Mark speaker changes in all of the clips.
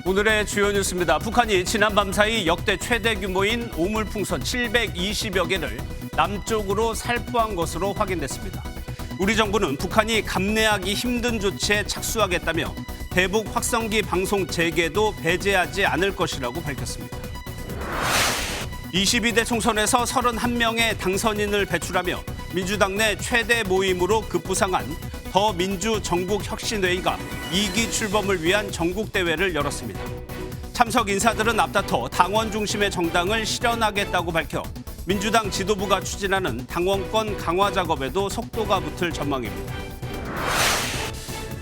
Speaker 1: 오늘의 주요 뉴스입니다. 북한이 지난 밤 사이 역대 최대 규모인 오물풍선 720여 개를 남쪽으로 살포한 것으로 확인됐습니다. 우리 정부는 북한이 감내하기 힘든 조치에 착수하겠다며 대북 확성기 방송 재개도 배제하지 않을 것이라고 밝혔습니다. 22대 총선에서 31명의 당선인을 배출하며 민주당 내 최대 모임으로 급부상한 더민주전국혁신회의가 2기 출범을 위한 전국대회를 열었습니다. 참석 인사들은 앞다퉈 당원 중심의 정당을 실현하겠다고 밝혀 민주당 지도부가 추진하는 당원권 강화 작업에도 속도가 붙을 전망입니다.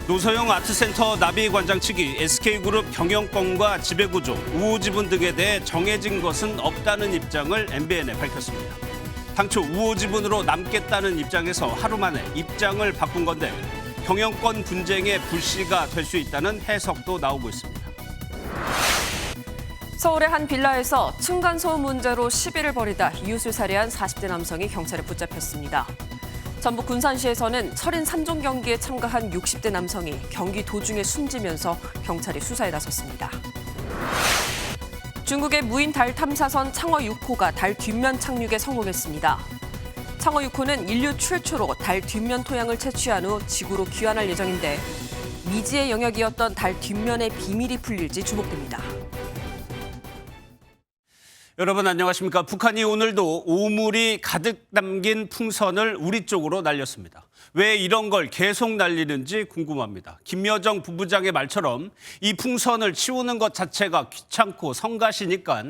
Speaker 1: 노소영 아트센터 나비관장 측이 SK그룹 경영권과 지배구조, 우호지분 등에 대해 정해진 것은 없다는 입장을 MBN에 밝혔습니다. 당초 우호지분으로 남겠다는 입장에서 하루 만에 입장을 바꾼 건데 경영권 분쟁의 불씨가 될 수 있다는 해석도 나오고 있습니다.
Speaker 2: 서울의 한 빌라에서 층간소음 문제로 시비를 벌이다 이웃을 살해한 40대 남성이 경찰에 붙잡혔습니다. 전북 군산시에서는 철인 3종 경기에 참가한 60대 남성이 경기 도중에 숨지면서 경찰이 수사에 나섰습니다. 중국의 무인 달 탐사선 창어 6호가 달 뒷면 착륙에 성공했습니다. 창어 6호는 인류 최초로 달 뒷면 토양을 채취한 후 지구로 귀환할 예정인데 미지의 영역이었던 달 뒷면의 비밀이 풀릴지 주목됩니다.
Speaker 1: 여러분 안녕하십니까. 북한이 오늘도 오물이 가득 담긴 풍선을 우리 쪽으로 날렸습니다. 왜 이런 걸 계속 날리는지 궁금합니다. 김여정 부부장의 말처럼 이 풍선을 치우는 것 자체가 귀찮고 성가시니까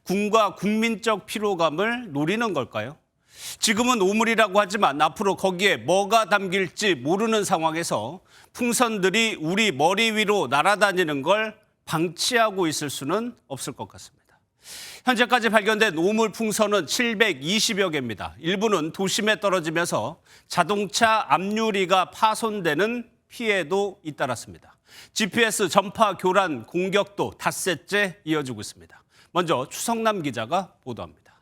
Speaker 1: 군과 국민적 피로감을 노리는 걸까요? 지금은 오물이라고 하지만 앞으로 거기에 뭐가 담길지 모르는 상황에서 풍선들이 우리 머리 위로 날아다니는 걸 방치하고 있을 수는 없을 것 같습니다. 현재까지 발견된 오물 풍선은 720여 개입니다. 일부는 도심에 떨어지면서 자동차 앞유리가 파손되는 피해도 잇따랐습니다. GPS 전파 교란 공격도 닷새째 이어지고 있습니다. 먼저 추성남 기자가 보도합니다.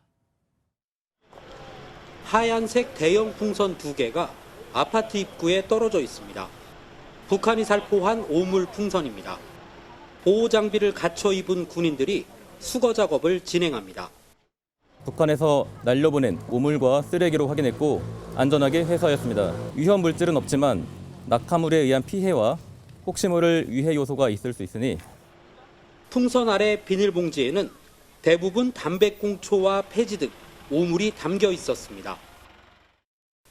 Speaker 3: 하얀색 대형 풍선 2개가 아파트 입구에 떨어져 있습니다. 북한이 살포한 오물 풍선입니다. 보호 장비를 갖춰 입은 군인들이 수거 작업을 진행합니다.
Speaker 4: 북한에서 날려보낸 오물과 쓰레기로 확인했고 안전하게 회수하였습니다. 위험 물질은 없지만 낙하물에 의한 피해와 혹시 모를 위해 요소가 있을 수 있으니
Speaker 3: 풍선 아래 비닐봉지에는 대부분 담배꽁초와 폐지 등 오물이 담겨 있었습니다.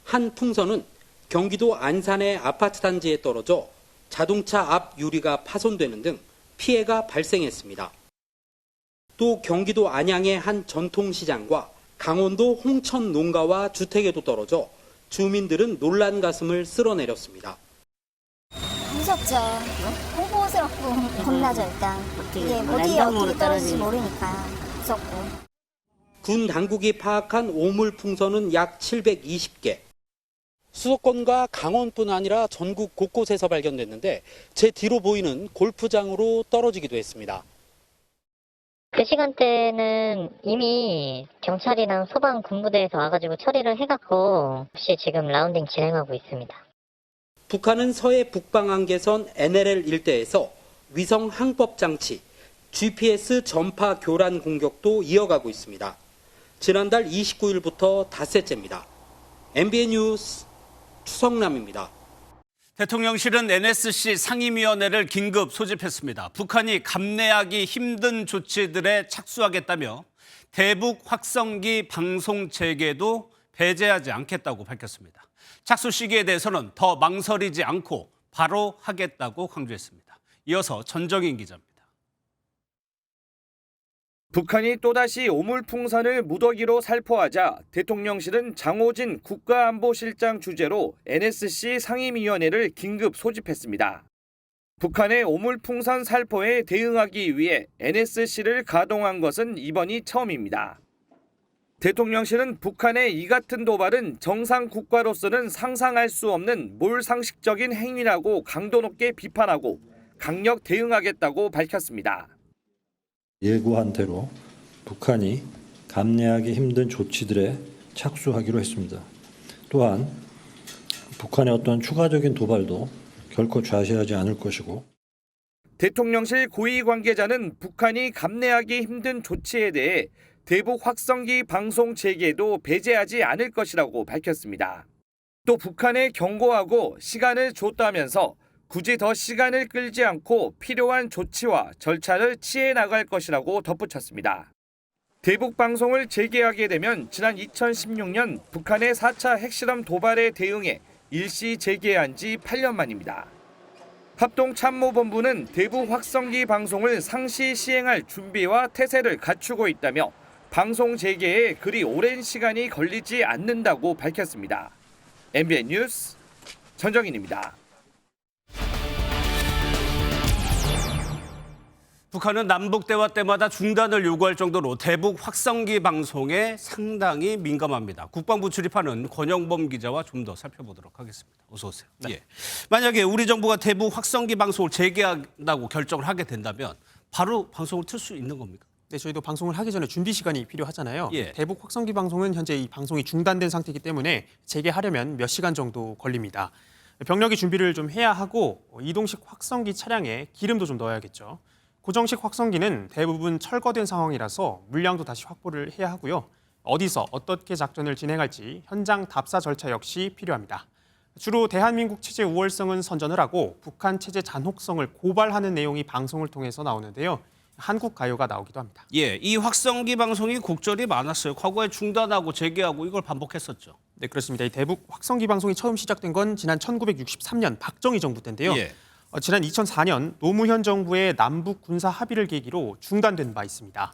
Speaker 3: 한 풍선은 경기도 안산의 아파트 단지에 떨어져 자동차 앞 유리가 파손되는 등 피해가 발생했습니다. 또 경기도 안양의 한 전통시장과 강원도 홍천 농가와 주택에도 떨어져 주민들은 놀란 가슴을 쓸어내렸습니다.
Speaker 5: 무섭죠. 공포스럽고 겁나죠 일단. 이게 어디에 떨어질지 모르니까 무섭고.
Speaker 3: 군 당국이 파악한 오물 풍선은 약 720개. 수도권과 강원뿐 아니라 전국 곳곳에서 발견됐는데 제 뒤로 보이는 골프장으로 떨어지기도 했습니다.
Speaker 6: 그 시간대는 이미 경찰이랑 소방 군부대에서 와가지고 처리를 해갖고 혹시 지금 라운딩 진행하고 있습니다.
Speaker 3: 북한은 서해 북방한계선 NLL 일대에서 위성 항법 장치, GPS 전파 교란 공격도 이어가고 있습니다. 지난달 29일부터 닷새째입니다. MBN 뉴스 추성남입니다.
Speaker 1: 대통령실은 NSC 상임위원회를 긴급 소집했습니다. 북한이 감내하기 힘든 조치들에 착수하겠다며 대북 확성기 방송 재개도 배제하지 않겠다고 밝혔습니다. 착수 시기에 대해서는 더 망설이지 않고 바로 하겠다고 강조했습니다. 이어서 전정인 기자입니다.
Speaker 7: 북한이 또다시 오물풍선을 무더기로 살포하자 대통령실은 장호진 국가안보실장 주재로 NSC 상임위원회를 긴급 소집했습니다. 북한의 오물풍선 살포에 대응하기 위해 NSC를 가동한 것은 이번이 처음입니다. 대통령실은 북한의 이 같은 도발은 정상 국가로서는 상상할 수 없는 몰상식적인 행위라고 강도 높게 비판하고 강력 대응하겠다고 밝혔습니다.
Speaker 8: 예고한 대로 북한이 감내하기 힘든 조치들에 착수하기로 했습니다. 또한 북한의 어떤 추가적인 도발도 결코 좌시하지 않을 것이고
Speaker 7: 대통령실 고위 관계자는 북한이 감내하기 힘든 조치에 대해 대북 확성기 방송 재개도 배제하지 않을 것이라고 밝혔습니다. 또 북한에 경고하고 시간을 줬다면서 굳이 더 시간을 끌지 않고 필요한 조치와 절차를 취해 나갈 것이라고 덧붙였습니다. 대북 방송을 재개하게 되면 지난 2016년 북한의 4차 핵실험 도발에 대응해 일시 재개한 지 8년 만입니다. 합동참모본부는 대북 확성기 방송을 상시 시행할 준비와 태세를 갖추고 있다며 방송 재개에 그리 오랜 시간이 걸리지 않는다고 밝혔습니다. MBN 뉴스 전정인입니다.
Speaker 1: 북한은 남북 대화 때마다 중단을 요구할 정도로 대북 확성기 방송에 상당히 민감합니다. 국방부 출입하는 권영범 기자와 좀 더 살펴보도록 하겠습니다. 어서 오세요.
Speaker 9: 네.
Speaker 1: 예. 만약에 우리 정부가 대북 확성기 방송을 재개한다고 결정을 하게 된다면 바로 방송을 틀 수 있는 겁니까?
Speaker 9: 네, 저희도 방송을 하기 전에 준비 시간이 필요하잖아요.
Speaker 1: 예.
Speaker 9: 대북 확성기 방송은 현재 이 방송이 중단된 상태이기 때문에 재개하려면 몇 시간 정도 걸립니다. 병력이 준비를 좀 해야 하고 이동식 확성기 차량에 기름도 좀 넣어야겠죠. 고정식 확성기는 대부분 철거된 상황이라서 물량도 다시 확보를 해야 하고요. 어디서 어떻게 작전을 진행할지 현장 답사 절차 역시 필요합니다. 주로 대한민국 체제 우월성은 선전을 하고 북한 체제 잔혹성을 고발하는 내용이 방송을 통해서 나오는데요. 한국 가요가 나오기도 합니다.
Speaker 1: 예, 이 확성기 방송이 곡절이 많았어요. 과거에 중단하고 재개하고 이걸 반복했었죠.
Speaker 9: 네, 그렇습니다. 이 대북 확성기 방송이 처음 시작된 건 지난 1963년 박정희 정부 때인데요.
Speaker 1: 예.
Speaker 9: 지난 2004년 노무현 정부의 남북 군사 합의를 계기로 중단된 바 있습니다.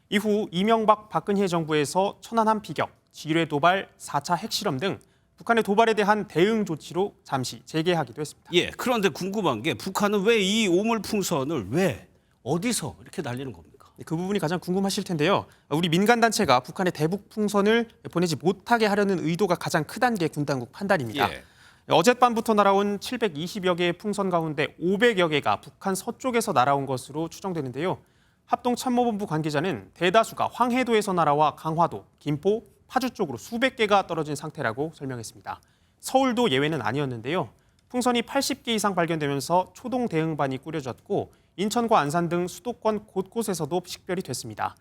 Speaker 9: 이후 이명박 박근혜 정부에서 천안함 피격, 지뢰 도발, 4차 핵실험 등 북한의 도발에 대한 대응 조치로 잠시 재개하기도 했습니다.
Speaker 1: 예, 그런데 궁금한 게 북한은 왜 이 오물풍선을 어디서 이렇게 날리는 겁니까?
Speaker 9: 그 부분이 가장 궁금하실 텐데요. 우리 민간단체가 북한의 대북 풍선을 보내지 못하게 하려는 의도가 가장 크다는 게 군 당국 판단입니다.
Speaker 1: 예.
Speaker 9: 어젯밤부터 날아온 720여 개의 풍선 가운데 500여 개가 북한 서쪽에서 날아온 것으로 추정되는데요. 합동참모본부 관계자는 대다수가 황해도에서 날아와 강화도, 김포, 파주 쪽으로 수백 개가 떨어진 상태라고 설명했습니다. 서울도 예외는 아니었는데요. 풍선이 80개 이상 발견되면서 초동 대응반이 꾸려졌고 인천과 안산 등 수도권 곳곳에서도 식별이 됐습니다.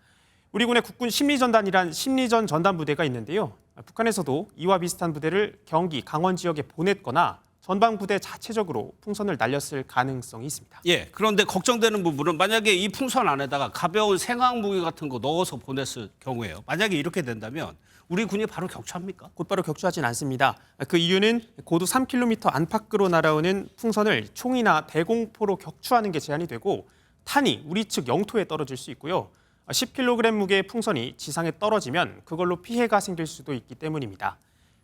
Speaker 9: 우리 군의 국군 심리전단이란 심리전 전단 부대가 있는데요. 북한에서도 이와 비슷한 부대를 경기, 강원 지역에 보냈거나 전방 부대 자체적으로 풍선을 날렸을 가능성이 있습니다.
Speaker 1: 예, 그런데 걱정되는 부분은 만약에 이 풍선 안에다가 가벼운 생화학 무기 같은 거 넣어서 보냈을 경우에요. 만약에 이렇게 된다면 우리 군이 바로 격추합니까?
Speaker 9: 곧바로 격추하진 않습니다. 그 이유는 고도 3km 안팎으로 날아오는 풍선을 총이나 대공포로 격추하는 게 제한이 되고 탄이 우리 측 영토에 떨어질 수 있고요. 10kg 무게의 풍선이 지상에 떨어지면 그걸로 피해가 생길 수도 있기 때문입니다.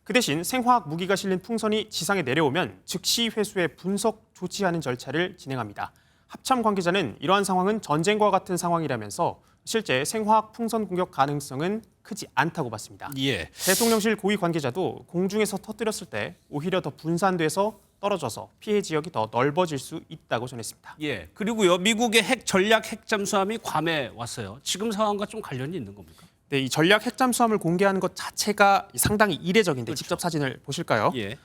Speaker 9: 그 대신 생화학 무기가 실린 풍선이 지상에 내려오면 즉시 회수해 분석 조치하는 절차를 진행합니다. 합참 관계자는 이러한 상황은 전쟁과 같은 상황이라면서 실제 생화학 풍선 공격 가능성은 크지 않다고 봤습니다.
Speaker 1: 예.
Speaker 9: 대통령실 고위 관계자도 공중에서 터뜨렸을 때 오히려 더 분산돼서 떨어져서 피해 지역이 더 넓어질 수 있다고 전했습니다.
Speaker 1: 예. 그리고요, 미국의 전략 핵잠수함이 괌에 왔어요. 지금 상황과 좀 관련이 있는 겁니까?
Speaker 9: 네, 이 전략 핵잠수함을 공개하는 것 자체가 상당히 이례적인데
Speaker 1: 그렇죠.
Speaker 9: 직접 사진을 보실까요?
Speaker 1: 예.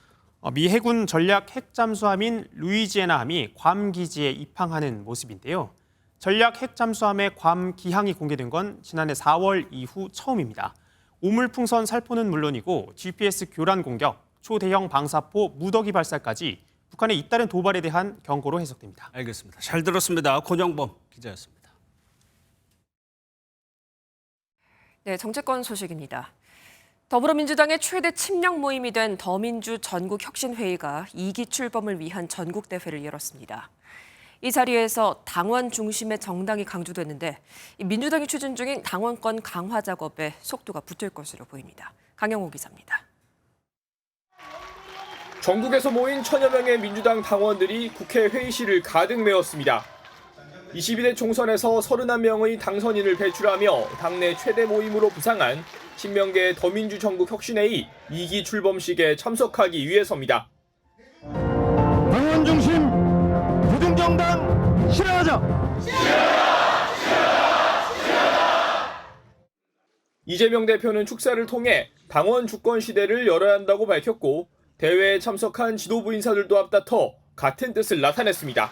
Speaker 9: 미 해군 전략 핵잠수함인 루이지애나함이 괌 기지에 입항하는 모습인데요. 전략 핵잠수함의 괌 기항이 공개된 건 지난해 4월 이후 처음입니다. 오물풍선 살포는 물론이고 GPS 교란 공격, 초대형 방사포 무더기 발사까지 북한의 잇따른 도발에 대한 경고로 해석됩니다.
Speaker 1: 알겠습니다. 잘 들었습니다. 권영범 기자였습니다.
Speaker 2: 네, 정치권 소식입니다. 더불어민주당의 최대 친명 모임이 된 더민주 전국혁신회의가 2기 출범을 위한 전국대회를 열었습니다. 이 자리에서 당원 중심의 정당이 강조됐는데 민주당이 추진 중인 당원권 강화 작업에 속도가 붙을 것으로 보입니다. 강영호 기자입니다.
Speaker 10: 전국에서 모인 1000여 명의 민주당 당원들이 국회 회의실을 가득 메웠습니다. 22대 총선에서 31명의 당선인을 배출하며 당내 최대 모임으로 부상한 친명계 더민주 전국혁신회의 2기 출범식에 참석하기 위해서입니다.
Speaker 11: 당원 중심 부정정당 실현하자!
Speaker 10: 이재명 대표는 축사를 통해 당원 주권 시대를 열어야 한다고 밝혔고 대회에 참석한 지도부 인사들도 앞다퉈 같은 뜻을 나타냈습니다.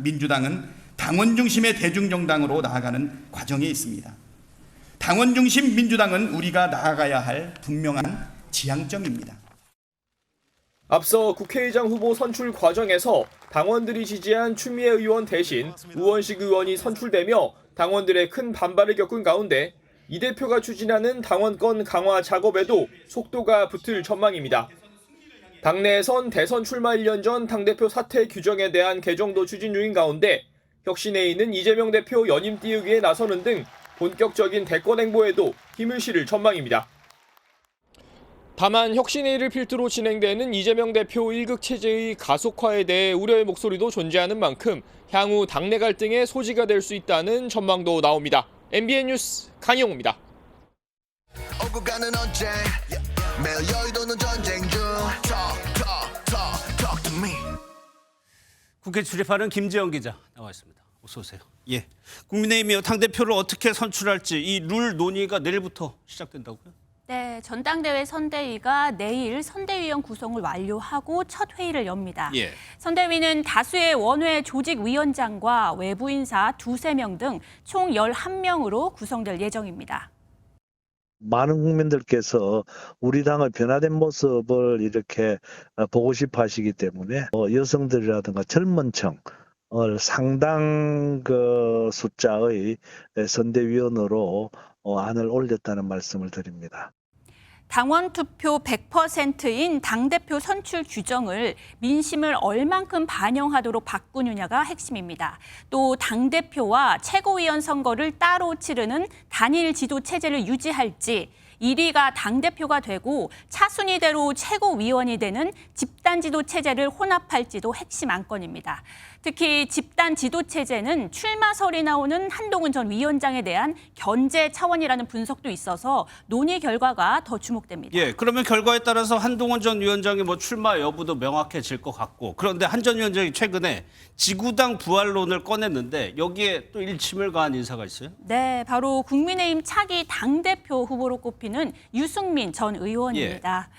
Speaker 12: 민주당은 당원 중심의 대중정당으로 나아가는 과정에 있습니다. 당원 중심 민주당은 우리가 나아가야 할 분명한 지향점입니다.
Speaker 10: 앞서 국회의장 후보 선출 과정에서 당원들이 지지한 추미애 의원 대신 우원식 의원이 선출되며 당원들의 큰 반발을 겪은 가운데 이 대표가 추진하는 당원권 강화 작업에도 속도가 붙을 전망입니다. 당내에선 대선 출마 1년 전 당대표 사퇴 규정에 대한 개정도 추진 중인 가운데 혁신회의는 이재명 대표 연임 띄우기에 나서는 등 본격적인 대권 행보에도 힘을 실을 전망입니다. 다만 혁신회의를 필두로 진행되는 이재명 대표 1극 체제의 가속화에 대해 우려의 목소리도 존재하는 만큼 향후 당내 갈등의 소지가 될 수 있다는 전망도 나옵니다. MBN 뉴스 강영우입니다.
Speaker 13: 오고 가는 언제 매일 여의도는 전쟁 중 talk to me.
Speaker 1: 국회 출입하는 김재영 기자 나와 있습니다. 어서 오세요. 예, 국민의힘이 당대표를 어떻게 선출할지 이 룰 논의가 내일부터 시작된다고요?
Speaker 14: 네, 전당대회 선대위가 내일 선대위원 구성을 완료하고 첫 회의를 엽니다.
Speaker 1: 예.
Speaker 14: 선대위는 다수의 원외 조직위원장과 외부 인사 2~3명 등 총 11명으로 구성될 예정입니다.
Speaker 15: 많은 국민들께서 우리 당의 변화된 모습을 이렇게 보고 싶어 하시기 때문에 여성들이라든가 젊은 층 상당 숫자의 선대위원으로 안을 올렸다는 말씀을 드립니다.
Speaker 14: 당원 투표 100%인 당대표 선출 규정을 민심을 얼만큼 반영하도록 바꾸느냐가 핵심입니다. 또 당대표와 최고위원 선거를 따로 치르는 단일 지도 체제를 유지할지 1위가 당대표가 되고 차순위대로 최고위원이 되는 집단 지도 체제를 혼합할지도 핵심 안건입니다. 특히 집단 지도 체제는 출마설이 나오는 한동훈 전 위원장에 대한 견제 차원이라는 분석도 있어서 논의 결과가 더 주목됩니다.
Speaker 1: 예, 그러면 결과에 따라서 한동훈 전 위원장의 출마 여부도 명확해질 것 같고, 그런데 한 전 위원장이 최근에 지구당 부활론을 꺼냈는데 여기에 또 일침을 가한 인사가 있어요?
Speaker 14: 네, 바로 국민의힘 차기 당대표 후보로 꼽히는 유승민 전 의원입니다.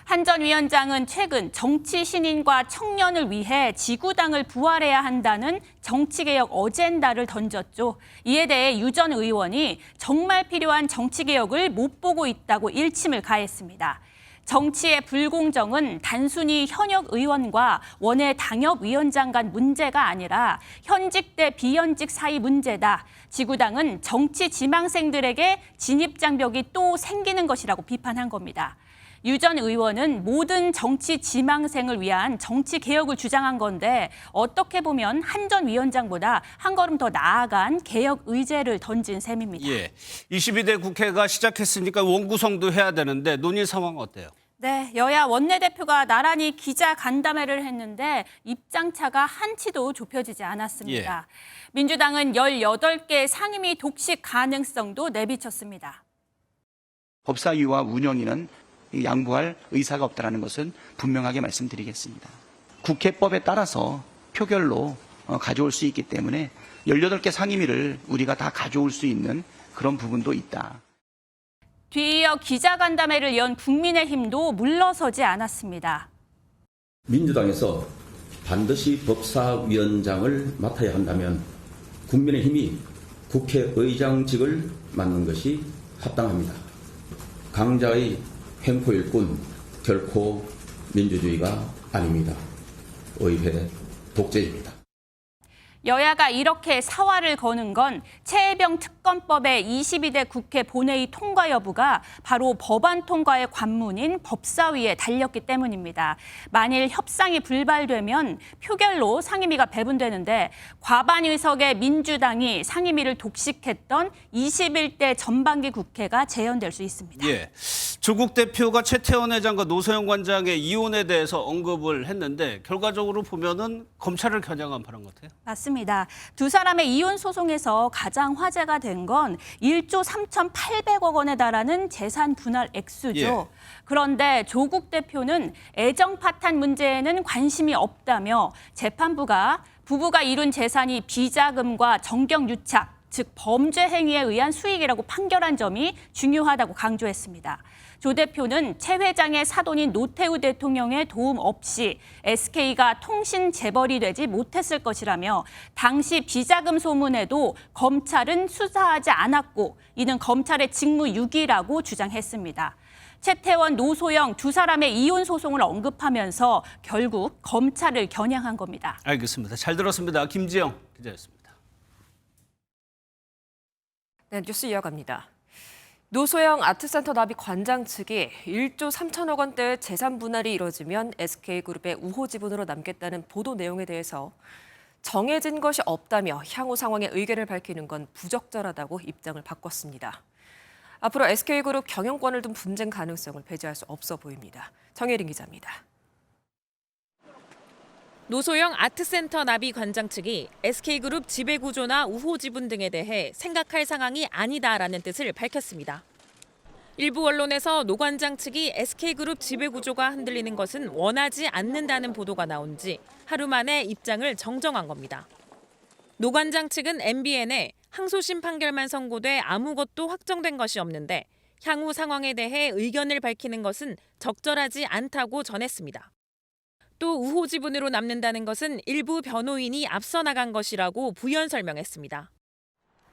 Speaker 14: 한 전 위원장은 최근 정치 신인과 청년을 위해 지구당을 부활해야 한다는 정치개혁 어젠다를 던졌죠. 이에 대해 유 전 의원이 정말 필요한 정치개혁을 못 보고 있다고 일침을 가했습니다. 정치의 불공정은 단순히 현역 의원과 원외 당협위원장 간 문제가 아니라 현직 대 비현직 사이 문제다. 지구당은 정치 지망생들에게 진입장벽이 또 생기는 것이라고 비판한 겁니다. 유 전 의원은 모든 정치 지망생을 위한 정치 개혁을 주장한 건데 어떻게 보면 한 전 위원장보다 한 걸음 더 나아간 개혁 의제를 던진 셈입니다.
Speaker 1: 예, 22대 국회가 시작했으니까 원구성도 해야 되는데 논의 상황 어때요?
Speaker 14: 네, 여야 원내대표가 나란히 기자 간담회를 했는데 입장차가 한치도 좁혀지지 않았습니다. 민주당은 18개 상임위 독식 가능성도 내비쳤습니다.
Speaker 12: 법사위와 운영위는 양보할 의사가 없다는 것은 분명하게 말씀드리겠습니다. 국회법에 따라서 표결로 가져올 수 있기 때문에 18개 상임위를 우리가 다 가져올 수 있는 그런 부분도 있다.
Speaker 14: 뒤이어 기자간담회를 연 국민의힘도 물러서지 않았습니다.
Speaker 16: 민주당에서 반드시 법사위원장을 맡아야 한다면 국민의힘이 국회의장직을 맡는 것이 합당합니다. 강자의 횡포일 뿐 결코 민주주의가 아닙니다. 의회 독재입니다.
Speaker 14: 여야가 이렇게 사활을 거는 건 최혜병 특검법의 22대 국회 본회의 통과 여부가 바로 법안 통과의 관문인 법사위에 달렸기 때문입니다. 만일 협상이 불발되면 표결로 상임위가 배분되는데 과반 의석의 민주당이 상임위를 독식했던 21대 전반기 국회가 재연될 수 있습니다.
Speaker 1: 예, 조국 대표가 최태원 회장과 노소영 관장의 이혼에 대해서 언급을 했는데 결과적으로 보면은 검찰을 겨냥한 발언 같아요.
Speaker 14: 맞습니다. 두 사람의 이혼 소송에서 가장 화제가 된 건 1조 3,800억 원에 달하는 재산 분할 액수죠.
Speaker 1: 예.
Speaker 14: 그런데 조국 대표는 애정 파탄 문제에는 관심이 없다며 재판부가 부부가 이룬 재산이 비자금과 정경유착, 즉 범죄 행위에 의한 수익이라고 판결한 점이 중요하다고 강조했습니다. 조 대표는 최 회장의 사돈인 노태우 대통령의 도움 없이 SK가 통신 재벌이 되지 못했을 것이라며 당시 비자금 소문에도 검찰은 수사하지 않았고 이는 검찰의 직무유기라고 주장했습니다. 최태원, 노소영 두 사람의 이혼 소송을 언급하면서 결국 검찰을 겨냥한 겁니다.
Speaker 1: 알겠습니다. 잘 들었습니다. 김지영 기자였습니다.
Speaker 2: 네, 뉴스 이어갑니다. 노소영 아트센터 나비 관장 측이 1조 3천억 원대의 재산 분할이 이뤄지면 SK그룹의 우호 지분으로 남겠다는 보도 내용에 대해서 정해진 것이 없다며 향후 상황에 의견을 밝히는 건 부적절하다고 입장을 바꿨습니다. 앞으로 SK그룹 경영권을 둔 분쟁 가능성을 배제할 수 없어 보입니다. 정혜린 기자입니다.
Speaker 17: 노소영 아트센터 나비 관장 측이 SK그룹 지배구조나 우호 지분 등에 대해 생각할 상황이 아니다라는 뜻을 밝혔습니다. 일부 언론에서 노 관장 측이 SK그룹 지배구조가 흔들리는 것은 원하지 않는다는 보도가 나온 지 하루 만에 입장을 정정한 겁니다. 노 관장 측은 MBN에 항소심 판결만 선고돼 아무것도 확정된 것이 없는데 향후 상황에 대해 의견을 밝히는 것은 적절하지 않다고 전했습니다. 또 우호 지분으로 남는다는 것은 일부 변호인이 앞서 나간 것이라고 부연 설명했습니다.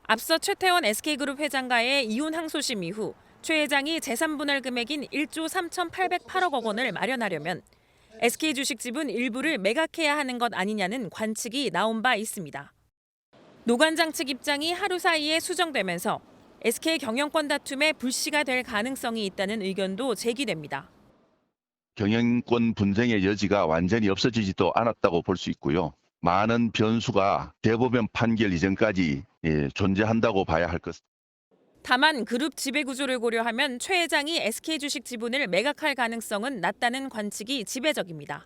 Speaker 17: 앞서 최태원 SK그룹 회장과의 이혼 항소심 이후 최 회장이 재산 분할 금액인 1조 3,808억 원을 마련하려면 SK 주식 지분 일부를 매각해야 하는 것 아니냐는 관측이 나온 바 있습니다. 노 관장 측 입장이 하루 사이에 수정되면서 SK 경영권 다툼에 불씨가 될 가능성이 있다는 의견도 제기됩니다.
Speaker 18: 경영권 분쟁의 여지가 완전히 없어지지도 않았다고 볼 수 있고요. 많은 변수가 대법원 판결 이전까지 존재한다고 봐야 할 것.
Speaker 17: 다만 그룹 지배구조를 고려하면 최 회장이 SK 주식 지분을 매각할 가능성은 낮다는 관측이 지배적입니다.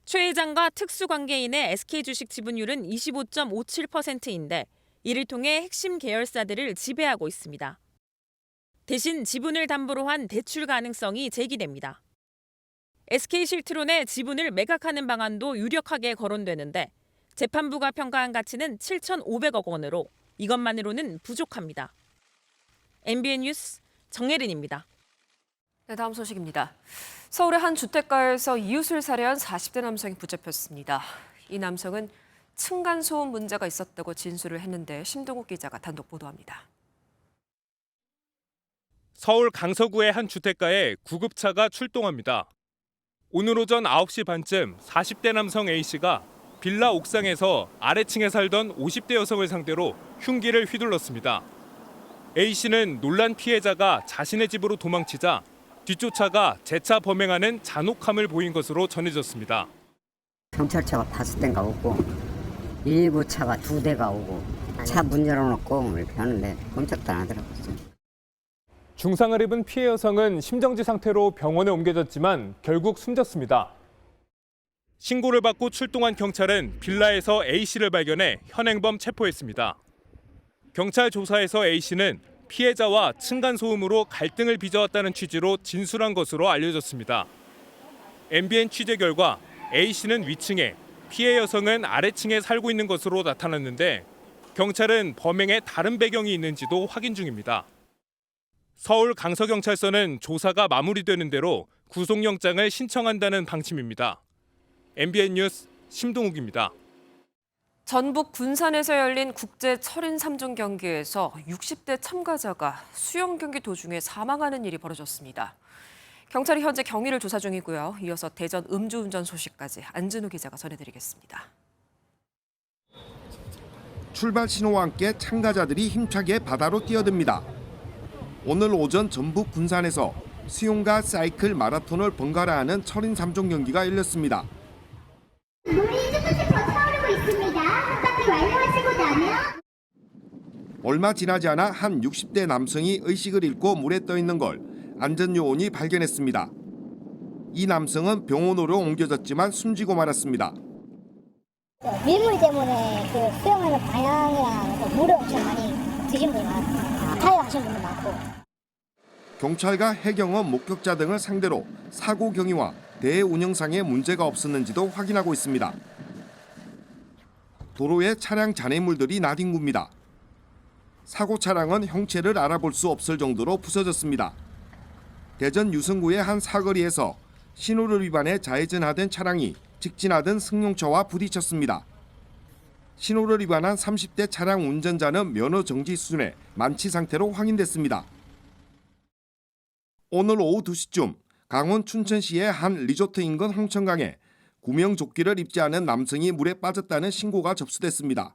Speaker 17: 최 회장과 특수관계인의 SK 주식 지분율은 25.57%인데 이를 통해 핵심 계열사들을 지배하고 있습니다. 대신 지분을 담보로 한 대출 가능성이 제기됩니다. SK 실트론의 지분을 매각하는 방안도 유력하게 거론되는데 재판부가 평가한 가치는 7,500억 원으로 이것만으로는 부족합니다. MBN 뉴스 정혜린입니다.
Speaker 2: 네, 다음 소식입니다. 서울의 한 주택가에서 이웃을 살해한 40대 남성이 붙잡혔습니다. 이 남성은 층간소음 문제가 있었다고 진술을 했는데 심동욱 기자가 단독 보도합니다.
Speaker 19: 서울 강서구의 한 주택가에 구급차가 출동합니다. 오늘 오전 9시 반쯤 40대 남성 A씨가 빌라 옥상에서 아래층에 살던 50대 여성을 상대로 흉기를 휘둘렀습니다. A씨는 놀란 피해자가 자신의 집으로 도망치자 뒷조차가 재차 범행하는 잔혹함을 보인 것으로 전해졌습니다.
Speaker 20: 경찰차가 5대가 오고 119차가 2대가 오고 차 문 열어놓고 이렇게 하는데 꼼짝도 안 하더라고요.
Speaker 19: 중상을 입은 피해 여성은 심정지 상태로 병원에 옮겨졌지만 결국 숨졌습니다. 신고를 받고 출동한 경찰은 빌라에서 A씨를 발견해 현행범 체포했습니다. 경찰 조사에서 A씨는 피해자와 층간소음으로 갈등을 빚어왔다는 취지로 진술한 것으로 알려졌습니다. MBN 취재 결과 A씨는 위층에, 피해 여성은 아래층에 살고 있는 것으로 나타났는데 경찰은 범행에 다른 배경이 있는지도 확인 중입니다. 서울 강서경찰서는 조사가 마무리되는 대로 구속영장을 신청한다는 방침입니다. MBN 뉴스 심동욱입니다.
Speaker 2: 전북 군산에서 열린 국제 철인 3종 경기에서 60대 참가자가 수영 경기 도중에 사망하는 일이 벌어졌습니다. 경찰이 현재 경위를 조사 중이고요. 이어서 대전 음주운전 소식까지 안진우 기자가 전해드리겠습니다.
Speaker 11: 출발 신호와 함께 참가자들이 힘차게 바다로 뛰어듭니다. 오늘 오전 전북 군산에서 수영과 사이클 마라톤을 번갈아 하는 철인 3종 경기가 열렸습니다.
Speaker 5: 물이 조금씩 더 차오르고 있습니다. 한 바퀴 완료하시고 나면
Speaker 11: 얼마 지나지 않아 한 60대 남성이 의식을 잃고 물에 떠 있는 걸 안전요원이 발견했습니다. 이 남성은 병원으로 옮겨졌지만 숨지고 말았습니다.
Speaker 5: 밀물 때문에 그 수영하는 방향이랑 물을 엄청 많이 드신 분이 많아요. 타협하신 분도 많고.
Speaker 11: 경찰과 해경은 목격자 등을 상대로 사고 경위와 대운영상에 문제가 없었는지도 확인하고 있습니다. 도로에 차량 잔해물들이 나뒹굽니다. 사고 차량은 형체를 알아볼 수 없을 정도로 부서졌습니다. 대전 유성구의 한 사거리에서 신호를 위반해 좌회전하던 차량이 직진하던 승용차와 부딪혔습니다. 신호를 위반한 30대 차량 운전자는 면허 정지 수준의 만취 상태로 확인됐습니다. 오늘 오후 2시쯤 강원 춘천시의 한 리조트 인근 홍천강에 구명조끼를 입지 않은 남성이 물에 빠졌다는 신고가 접수됐습니다.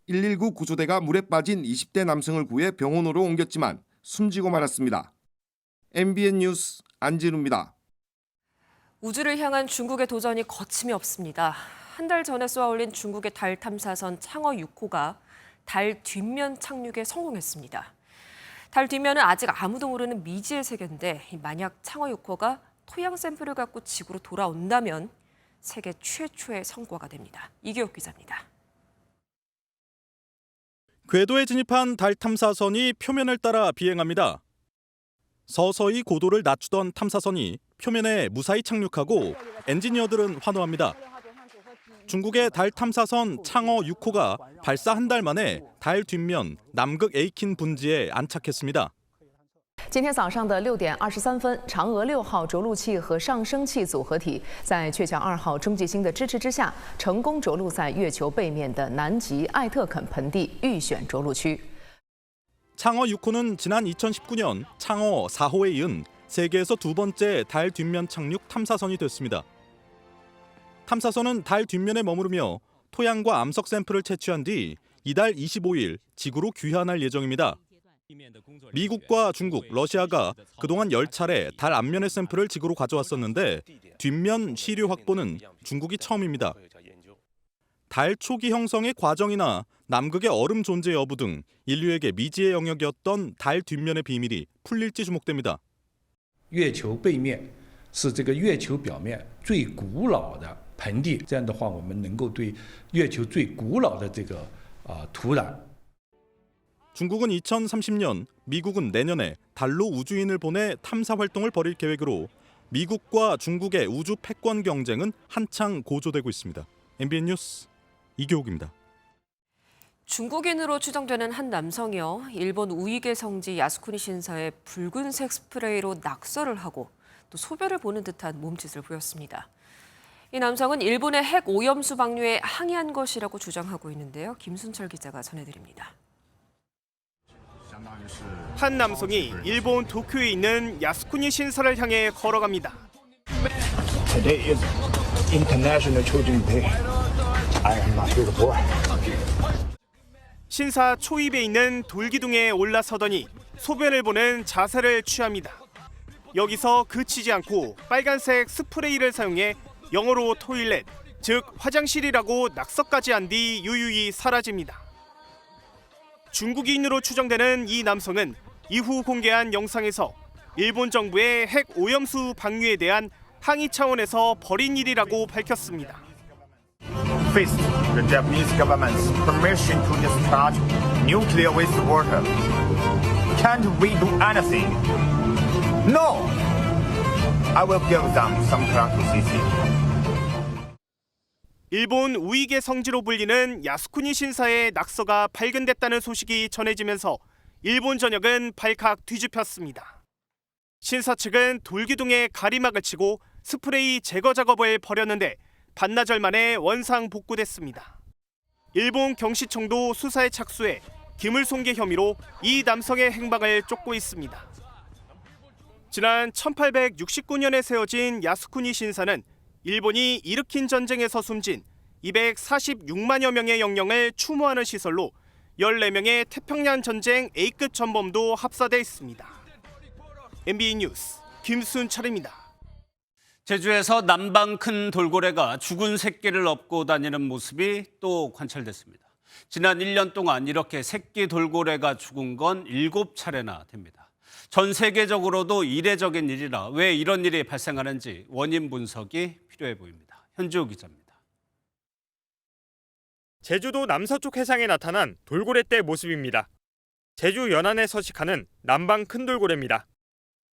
Speaker 11: 119 구조대가 물에 빠진 20대 남성을 구해 병원으로 옮겼지만 숨지고 말았습니다. MBN 뉴스 안진우입니다.
Speaker 2: 우주를 향한 중국의 도전이 거침이 없습니다. 한 달 전에 쏘아올린 중국의 달 탐사선 창어 6호가 달 뒷면 착륙에 성공했습니다. 달 뒷면은 아직 아무도 모르는 미지의 세계인데 만약 창어 6호가 토양 샘플을 갖고 지구로 돌아온다면 세계 최초의 성과가 됩니다. 이기옥 기자입니다.
Speaker 21: 궤도에 진입한 달 탐사선이 표면을 따라 비행합니다. 서서히 고도를 낮추던 탐사선이 표면에 무사히 착륙하고 엔지니어들은 환호합니다. 중국의 달 탐사선 창어 6호가 발사 한 달 만에 달 뒷면 남극 에이킨 분지에 안착했습니다.
Speaker 22: 今天早上的6点23分，嫦娥6号着陆器和上升器组合体在鹊桥2号中继星的支持之下，成功着陆在月球背面的南极艾特肯盆地预选着陆区。
Speaker 21: 창어 6호는 지난 2019년 창어 4호에 이은 세계에서 두 번째 달 뒷면 착륙 탐사선이 됐습니다. 탐사선은 달 뒷면에 머무르며 토양과 암석 샘플을 채취한 뒤 이달 25일 지구로 귀환할 예정입니다. 미국과 중국, 러시아가 그동안 10차례 달 앞면의 샘플을 지구로 가져왔었는데 뒷면 시료 확보는 중국이 처음입니다. 달 초기 형성의 과정이나 남극의 얼음 존재 여부 등 인류에게 미지의 영역이었던 달 뒷면의 비밀이 풀릴지 주목됩니다.
Speaker 23: 月球背面是这个月球表面最古老的盆地，这样的话，我们能够对月球最古老的这个土壤。
Speaker 21: 중국은 2030년, 미국은 내년에 달로 우주인을 보내 탐사 활동을 벌일 계획으로 미국과 중국의 우주 패권 경쟁은 한창 고조되고 있습니다. MBN 뉴스 이교욱입니다.
Speaker 2: 중국인으로 추정되는 한 남성이요. 일본 우익의 성지 야스쿠니 신사에 붉은색 스프레이로 낙서를 하고 또 소변을 보는 듯한 몸짓을 보였습니다. 이 남성은 일본의 핵 오염수 방류에 항의한 것이라고 주장하고 있는데요. 김순철 기자가 전해드립니다.
Speaker 9: 한 남성이 일본 도쿄에 있는 야스쿠니 신사를 향해 걸어갑니다.
Speaker 24: Today is International Children's Day. I am not beautiful.
Speaker 9: 신사 초입에 있는 돌기둥에 올라서더니 소변을 보는 자세를 취합니다. 여기서 그치지 않고 빨간색 스프레이를 사용해 영어로 토일렛, 즉 화장실이라고 낙서까지 한 뒤 유유히 사라집니다. 중국인으로 추정되는 이 남성은 이후 공개한 영상에서 일본 정부의 핵 오염수 방류에 대한 항의 차원에서 벌인 일이라고 밝혔습니다.
Speaker 24: First, the Japanese government's permission to discharge nuclear wastewater. Can't we do anything? No! I will give them some practices.
Speaker 9: 일본 우익의 성지로 불리는 야스쿠니 신사의 낙서가 발견됐다는 소식이 전해지면서 일본 전역은 발칵 뒤집혔습니다. 신사 측은 돌기둥에 가리막을 치고 스프레이 제거 작업을 벌였는데 반나절 만에 원상 복구됐습니다. 일본 경시청도 수사에 착수해 기물손괴 혐의로 이 남성의 행방을 쫓고 있습니다. 지난 1869년에 세워진 야스쿠니 신사는 일본이 일으킨 전쟁에서 숨진 246만여 명의 영령을 추모하는 시설로 14명의 태평양 전쟁 A급 전범도 합사돼 있습니다. MBN 뉴스 김순철입니다.
Speaker 1: 제주에서 남방 큰 돌고래가 죽은 새끼를 업고 다니는 모습이 또 관찰됐습니다. 지난 1년 동안 이렇게 새끼 돌고래가 죽은 건 7차례나 됩니다. 전 세계적으로도 이례적인 일이라 왜 이런 일이 발생하는지 원인 분석이 필요해 보입니다. 현주호 기자입니다.
Speaker 25: 제주도 남서쪽 해상에 나타난 돌고래떼 모습입니다. 제주 연안에 서식하는 남방 큰 돌고래입니다.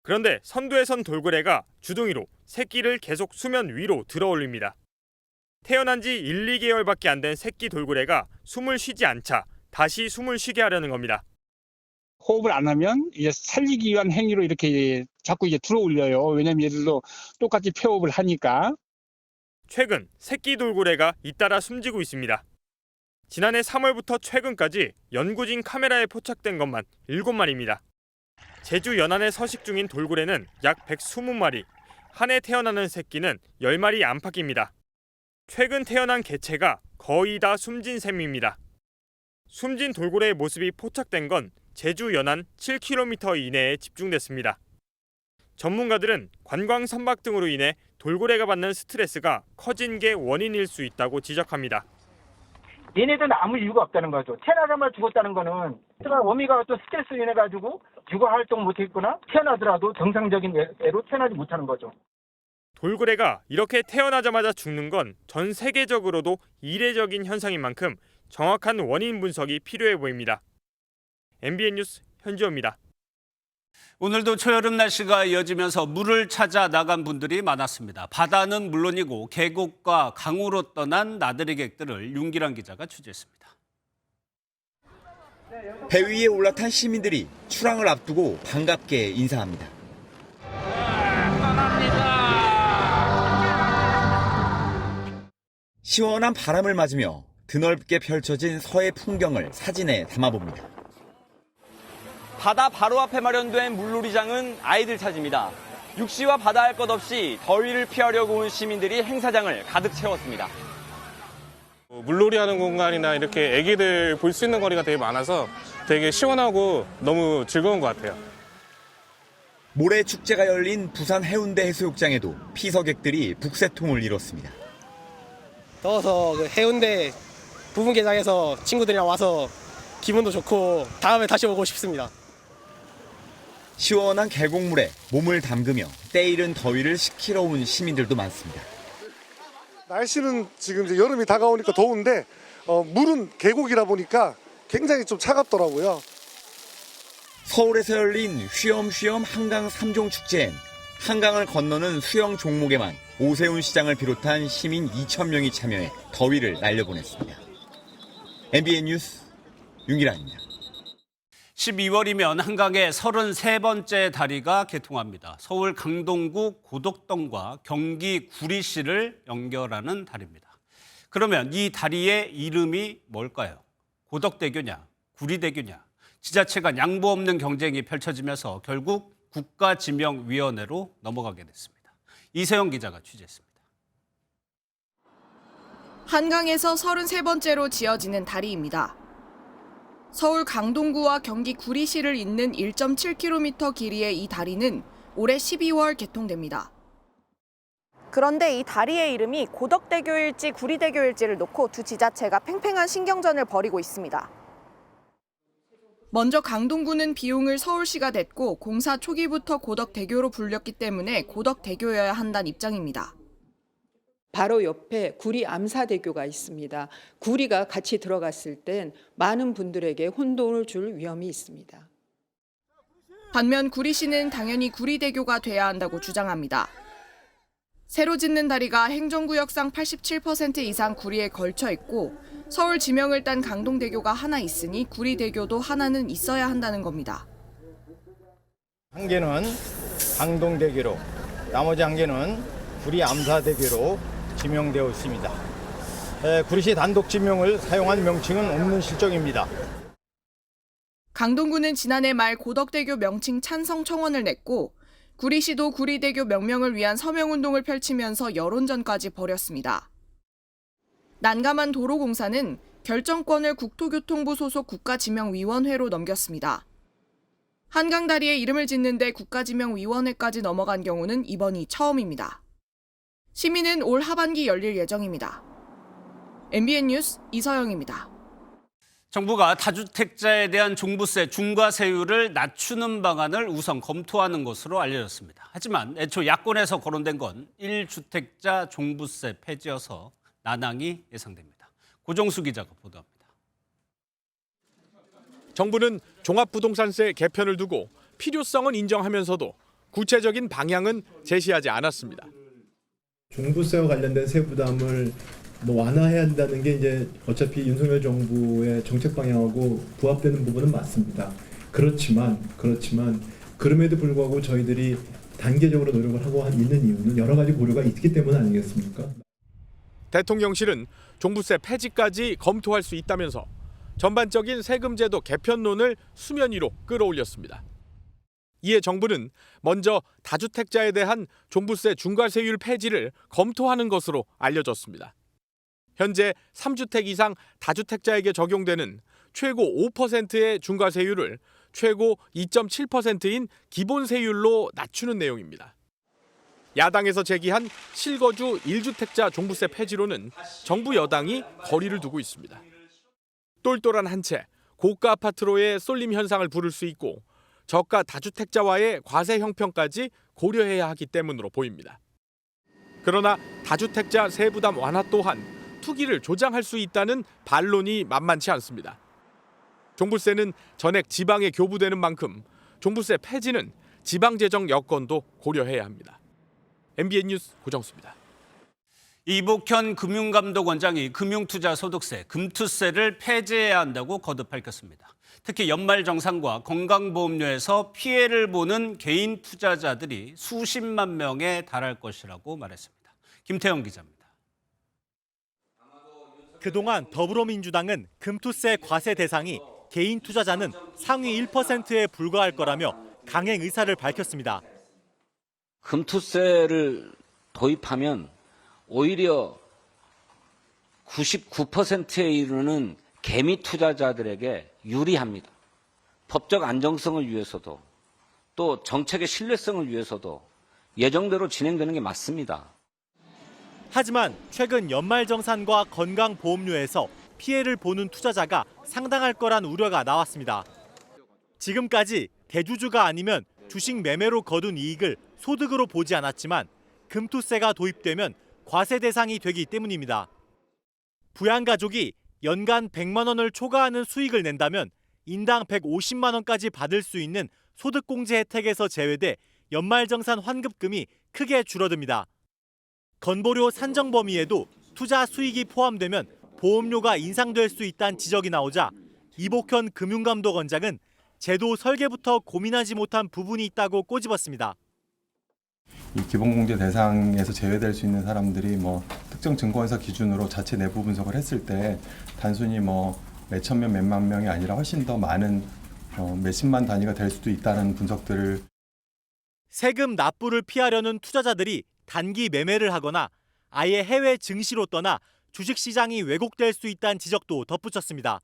Speaker 25: 그런데 선두에 선 돌고래가 주둥이로 새끼를 계속 수면 위로 들어올립니다. 태어난 지 1, 2개월밖에 안 된 새끼 돌고래가 숨을 쉬지 않자 다시 숨을 쉬게 하려는 겁니다.
Speaker 3: 호흡을 안 하면 이제 살리기 위한 행위로 이렇게 자꾸 이제 들어올려요. 왜냐면 얘들도 똑같이 폐호흡을 하니까.
Speaker 25: 최근 새끼 돌고래가 잇따라 숨지고 있습니다. 지난해 3월부터 최근까지 연구진 카메라에 포착된 것만 7마리입니다. 제주 연안에 서식 중인 돌고래는 약 120마리, 한 해 태어나는 새끼는 10마리 안팎입니다. 최근 태어난 개체가 거의 다 숨진 셈입니다. 숨진 돌고래의 모습이 포착된 건 제주 연안 7km 이내에 집중됐습니다. 전문가들은 관광 선박 등으로 인해 돌고래가 받는 스트레스가 커진 게 원인일 수 있다고 지적합니다.
Speaker 4: 얘네들은 아무 이유가 없다는 거죠. 태어나자마자 죽었다는 거는 어미가 또 스트레스 인해 가지고 육아 활동 못했거나 태어나더라도 정상적인 애로 태어나지 못하는 거죠.
Speaker 25: 돌고래가 이렇게 태어나자마자 죽는 건 전 세계적으로도 이례적인 현상인 만큼 정확한 원인 분석이 필요해 보입니다. MBN 뉴스 현지호입니다.
Speaker 1: 오늘도 초여름 날씨가 이어지면서 물을 찾아 나간 분들이 많았습니다. 바다는 물론이고 계곡과 강으로 떠난 나들이객들을 윤기란 기자가 취재했습니다.
Speaker 6: 배 위에 올라탄 시민들이 출항을 앞두고 반갑게 인사합니다. 시원한 바람을 맞으며 드넓게 펼쳐진 서해 풍경을 사진에 담아봅니다. 바다 바로 앞에 마련된 물놀이장은 아이들 탓입니다. 육지와 바다 할 것 없이 더위를 피하려고 온 시민들이 행사장을 가득 채웠습니다.
Speaker 7: 물놀이 하는 공간이나 이렇게 애기들 볼 수 있는 거리가 되게 많아서 되게 시원하고 너무 즐거운 것 같아요.
Speaker 6: 모래 축제가 열린 부산 해운대 해수욕장에도 피서객들이 북새통을 이뤘습니다.
Speaker 8: 더워서 해운대 부분 개장해서 친구들이랑 와서 기분도 좋고 다음에 다시 오고 싶습니다.
Speaker 6: 시원한 계곡물에 몸을 담그며 때이른 더위를 식히러 온 시민들도 많습니다.
Speaker 26: 날씨는 지금 이제 여름이 다가오니까 더운데 물은 계곡이라 보니까 굉장히 좀 차갑더라고요.
Speaker 6: 서울에서 열린 쉬엄쉬엄 한강 3종 축제엔 한강을 건너는 수영 종목에만 오세훈 시장을 비롯한 시민 2,000명이 참여해 더위를 날려보냈습니다. MBN 뉴스 윤기란입니다.
Speaker 1: 12월이면 한강의 33번째 다리가 개통합니다. 서울 강동구 고덕동과 경기 구리시를 연결하는 다리입니다. 그러면 이 다리의 이름이 뭘까요? 고덕대교냐, 구리대교냐. 지자체 간 양보 없는 경쟁이 펼쳐지면서 결국 국가지명위원회로 넘어가게 됐습니다. 이세영 기자가 취재했습니다.
Speaker 27: 한강에서 33번째로 지어지는 다리입니다. 서울 강동구와 경기 구리시를 잇는 1.7km 길이의 이 다리는 올해 12월 개통됩니다.
Speaker 28: 그런데 이 다리의 이름이 고덕대교일지 구리대교일지를 놓고 두 지자체가 팽팽한 신경전을 벌이고 있습니다.
Speaker 27: 먼저 강동구는 비용을 서울시가 냈고 공사 초기부터 고덕대교로 불렸기 때문에 고덕대교여야 한다는 입장입니다.
Speaker 29: 바로 옆에 구리 암사대교가 있습니다. 구리가 같이 들어갔을 땐 많은 분들에게 혼돈을 줄 위험이 있습니다.
Speaker 27: 반면 구리시는 당연히 구리대교가 돼야 한다고 주장합니다. 새로 짓는 다리가 행정구역상 87% 이상 구리에 걸쳐 있고 서울 지명을 딴 강동대교가 하나 있으니 구리대교도 하나는 있어야 한다는 겁니다.
Speaker 30: 한 개는 강동대교로, 나머지 한 개는 구리 암사대교로 지명되어 있습니다. 구리시 단독 지명을 사용한 명칭은 없는 실정입니다.
Speaker 27: 강동구는 지난해 말 고덕대교 명칭 찬성 청원을 냈고 구리시도 구리대교 명명을 위한 서명운동을 펼치면서 여론전까지 벌였습니다. 난감한 도로공사는 결정권을 국토교통부 소속 국가지명위원회로 넘겼습니다. 한강다리에 이름을 짓는데 국가지명위원회까지 넘어간 경우는 이번이 처음입니다. 시민은 올 하반기 열릴 예정입니다. MBN 뉴스 이서영입니다.
Speaker 1: 정부가 다주택자에 대한 종부세 중과세율을 낮추는 방안을 우선 검토하는 것으로 알려졌습니다. 하지만 애초 야권에서 거론된 건 1주택자 종부세 폐지여서 난항이 예상됩니다. 고정수 기자가 보도합니다.
Speaker 19: 정부는 종합부동산세 개편을 두고 필요성은 인정하면서도 구체적인 방향은 제시하지 않았습니다.
Speaker 31: 종부세와 관련된 세부담을
Speaker 5: 뭐 완화해야 한다는 게 이제 어차피 윤석열 정부의 정책 방향하고 부합되는 부분은 맞습니다. 그렇지만 그럼에도 불구하고 저희들이 단계적으로 노력을 하고 있는 이유는 여러 가지 고려가 있기 때문 아니겠습니까?
Speaker 19: 대통령실은 종부세 폐지까지 검토할 수 있다면서 전반적인 세금제도 개편론을 수면 위로 끌어올렸습니다. 이에 정부는 먼저 다주택자에 대한 종부세 중과세율 폐지를 검토하는 것으로 알려졌습니다. 현재 3주택 이상 다주택자에게 적용되는 최고 5%의 중과세율을 최고 2.7%인 기본세율로 낮추는 내용입니다. 야당에서 제기한 실거주 1주택자 종부세 폐지로는 정부 여당이 거리를 두고 있습니다. 똘똘한 한 채, 고가 아파트로의 쏠림 현상을 부를 수 있고 저가 다주택자와의 과세 형평까지 고려해야 하기 때문으로 보입니다. 그러나 다주택자 세부담 완화 또한 투기를 조장할 수 있다는 반론이 만만치 않습니다. 종부세는 전액 지방에 교부되는 만큼 종부세 폐지는 지방재정 여건도 고려해야 합니다. MBN 뉴스 고정수입니다.
Speaker 1: 이복현 금융감독원장이 금융투자소득세, 금투세를 폐지해야 한다고 거듭 밝혔습니다. 특히 연말정산과 건강보험료에서 피해를 보는 개인 투자자들이 수십만 명에 달할 것이라고 말했습니다. 김태형 기자입니다.
Speaker 21: 그동안 더불어민주당은 금투세 과세 대상이 개인 투자자는 상위 1%에 불과할 거라며 강행 의사를 밝혔습니다.
Speaker 10: 금투세를 도입하면 오히려 99%에 이르는 개미 투자자들에게 유리합니다. 법적 안정성을 위해서도 또 정책의 신뢰성을 위해서도 예정대로 진행되는 게 맞습니다.
Speaker 21: 하지만 최근 연말정산과 건강보험료에서 피해를 보는 투자자가 상당할 거란 우려가 나왔습니다. 지금까지 대주주가 아니면 주식 매매로 거둔 이익을 소득으로 보지 않았지만 금투세가 도입되면 과세 대상이 되기 때문입니다. 부양가족이 연간 100만 원을 초과하는 수익을 낸다면 인당 150만 원까지 받을 수 있는 소득공제 혜택에서 제외돼 연말정산 환급금이 크게 줄어듭니다. 건보료 산정 범위에도 투자 수익이 포함되면 보험료가 인상될 수 있다는 지적이 나오자 이복현 금융감독원장은 제도 설계부터 고민하지 못한 부분이 있다고 꼬집었습니다.
Speaker 12: 이 기본공제 대상에서 제외될 수 있는 사람들이 특정 증권사 기준으로 자체 내부 분석을 했을 때 단순히 몇천 명, 몇만 명이 아니라 훨씬 더 많은 몇십만 단위가 될 수도 있다는 분석들을.
Speaker 21: 세금 납부를 피하려는 투자자들이 단기 매매를 하거나 아예 해외 증시로 떠나 주식시장이 왜곡될 수 있다는 지적도 덧붙였습니다.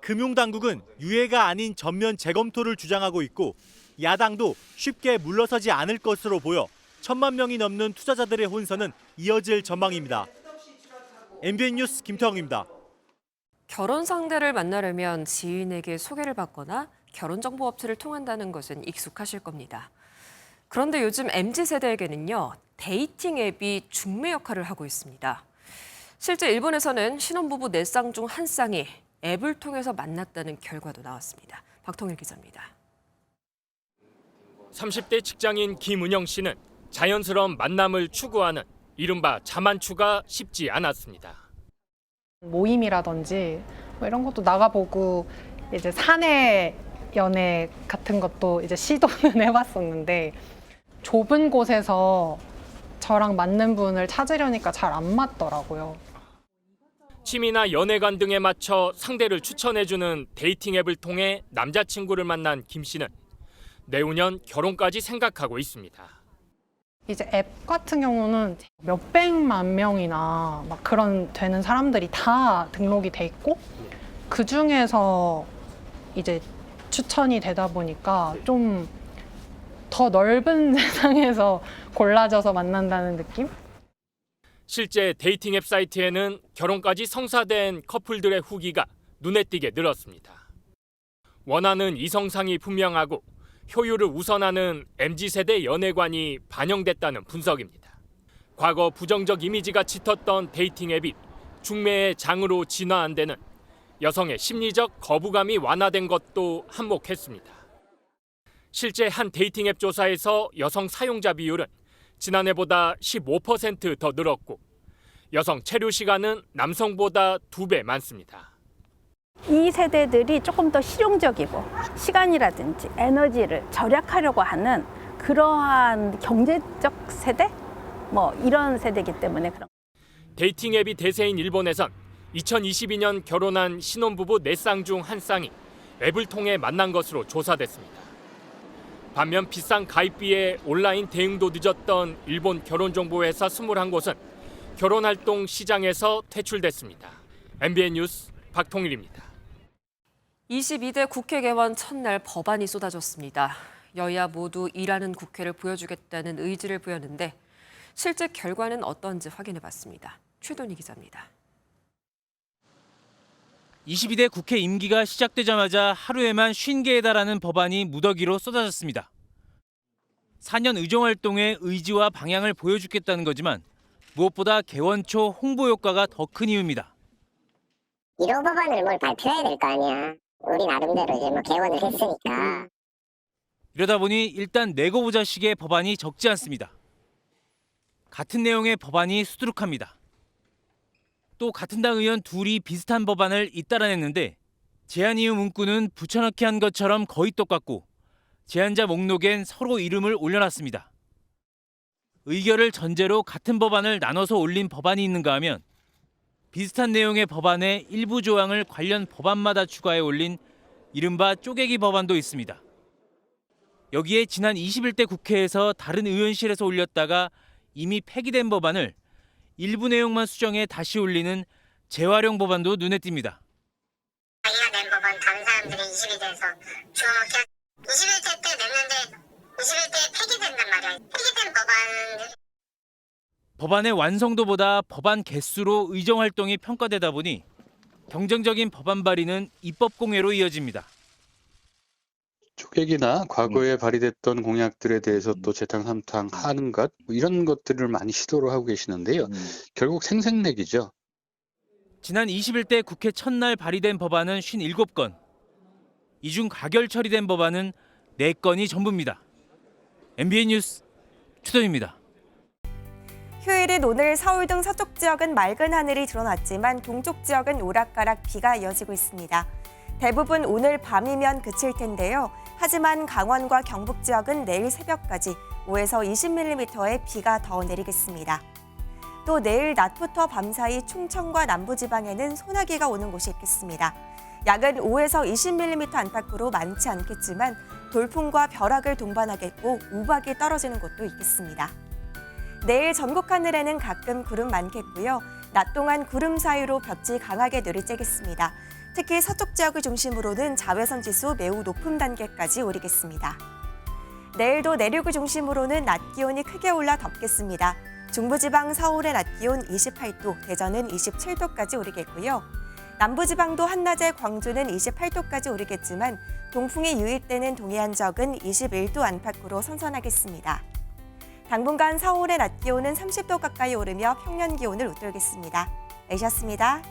Speaker 21: 금융당국은 유예가 아닌 전면 재검토를 주장하고 있고 야당도 쉽게 물러서지 않을 것으로 보여 1,000만 명이 넘는 투자자들의 혼선은 이어질 전망입니다. MBN 뉴스 김태형입니다.
Speaker 2: 결혼 상대를 만나려면 지인에게 소개를 받거나 결혼정보업체를 통한다는 것은 익숙하실 겁니다. 그런데 요즘 MZ세대에게는요, 데이팅 앱이 중매 역할을 하고 있습니다. 실제 일본에서는 신혼부부 4쌍 중 1쌍이 앱을 통해서 만났다는 결과도 나왔습니다. 박통일 기자입니다.
Speaker 25: 30대 직장인 김은영 씨는 자연스러운 만남을 추구하는 이른바 자만추가 쉽지 않았습니다.
Speaker 13: 모임이라든지 이런 것도 나가보고 이제 사내 연애 같은 것도 이제 시도는 해봤었는데 좁은 곳에서 저랑 맞는 분을 찾으려니까 잘 안 맞더라고요.
Speaker 25: 취미나 연애관 등에 맞춰 상대를 추천해주는 데이팅 앱을 통해 남자친구를 만난 김 씨는 내후년 결혼까지 생각하고 있습니다.
Speaker 13: 이제 앱 같은 경우는 몇백만 명이나 막 그런 되는 사람들이 다 등록이 돼 있고 그 중에서 이제 추천이 되다 보니까 좀 더 넓은 세상에서 골라져서 만난다는 느낌?
Speaker 25: 실제 데이팅 앱 사이트에는 결혼까지 성사된 커플들의 후기가 눈에 띄게 늘었습니다. 원하는 이성상이 분명하고 효율을 우선하는 MZ세대 연애관이 반영됐다는 분석입니다. 과거 부정적 이미지가 짙었던 데이팅 앱이 중매의 장으로 진화한 데는 여성의 심리적 거부감이 완화된 것도 한몫했습니다. 실제 한 데이팅 앱 조사에서 여성 사용자 비율은 지난해보다 15% 더 늘었고 여성 체류 시간은 남성보다 2배 많습니다.
Speaker 11: 이 세대들이 조금 더 실용적이고 시간이라든지 에너지를 절약하려고 하는 그러한 경제적 세대? 이런 세대이기 때문에 그런.
Speaker 25: 데이팅 앱이 대세인 일본에선 2022년 결혼한 신혼부부 4쌍 중 1쌍이 앱을 통해 만난 것으로 조사됐습니다. 반면 비싼 가입비에 온라인 대응도 늦었던 일본 결혼정보회사 21곳은 결혼활동 시장에서 퇴출됐습니다. MBN 뉴스 박통일입니다.
Speaker 2: 22대 국회 개원 첫날 법안이 쏟아졌습니다. 여야 모두 일하는 국회를 보여주겠다는 의지를 보였는데 실제 결과는 어떤지 확인해봤습니다. 최돈희 기자입니다.
Speaker 14: 22대 국회 임기가 시작되자마자 하루에만 50개에 달하는 법안이 무더기로 쏟아졌습니다. 4년 의정활동의 의지와 방향을 보여주겠다는 거지만 무엇보다 개원 초 홍보 효과가 더 큰 이유입니다.
Speaker 15: 1호 법안을 뭘 발표해야 될 거 아니야. 우리 나름대로 이제 개원을 했으니까.
Speaker 14: 이러다 보니 일단 내고 보자식의 법안이 적지 않습니다. 같은 내용의 법안이 수두룩합니다. 또 같은 당 의원 둘이 비슷한 법안을 잇따라 냈는데 제안 이유 문구는 붙여넣기 한 것처럼 거의 똑같고 제안자 목록엔 서로 이름을 올려놨습니다. 의결을 전제로 같은 법안을 나눠서 올린 법안이 있는가 하면 비슷한 내용의 법안에 일부 조항을 관련 법안마다 추가해 올린 이른바 쪼개기 법안도 있습니다. 여기에 지난 21대 국회에서 다른 의원실에서 올렸다가 이미 폐기된 법안을 일부 내용만 수정해 다시 올리는 재활용 법안도 눈에 띕니다.
Speaker 15: 자기가 낸 법안 다른 사람들이 21대에서 주워넣기 21대 때 냈는데 21대에 폐기된단 말이야. 폐기된 법안.
Speaker 14: 법안의 완성도보다 법안 개수로 의정 활동이 평가되다 보니 경쟁적인 법안 발의는 입법 공회로 이어집니다.
Speaker 16: 쪼개기나 과거에 발의됐던 공약들에 대해서 또 재탕 삼탕하는 것 이런 것들을 많이 시도를 하고 계시는데요. 결국 생색내기죠.
Speaker 14: 지난 21대 국회 첫날 발의된 법안은 57건. 이 중 가결 처리된 법안은 4건이 전부입니다. MBN 뉴스 최돈입니다.
Speaker 17: 휴일인 오늘 서울 등 서쪽 지역은 맑은 하늘이 드러났지만 동쪽 지역은 오락가락 비가 이어지고 있습니다. 대부분 오늘 밤이면 그칠 텐데요. 하지만 강원과 경북 지역은 내일 새벽까지 5에서 20mm의 비가 더 내리겠습니다. 또 내일 낮부터 밤사이 충청과 남부지방에는 소나기가 오는 곳이 있겠습니다. 약은 5에서 20mm 안팎으로 많지 않겠지만 돌풍과 벼락을 동반하겠고 우박이 떨어지는 곳도 있겠습니다. 내일 전국 하늘에는 가끔 구름 많겠고요. 낮 동안 구름 사이로 볕이 강하게 내리쬐겠습니다. 특히 서쪽 지역을 중심으로는 자외선 지수 매우 높은 단계까지 오르겠습니다. 내일도 내륙을 중심으로는 낮 기온이 크게 올라 덥겠습니다. 중부지방 서울의 낮 기온 28도, 대전은 27도까지 오르겠고요. 남부지방도 한낮에 광주는 28도까지 오르겠지만 동풍이 유입되는 동해안 지역은 21도 안팎으로 선선하겠습니다. 당분간 서울의 낮 기온은 30도 가까이 오르며 평년 기온을 웃돌겠습니다. 에이셨습니다.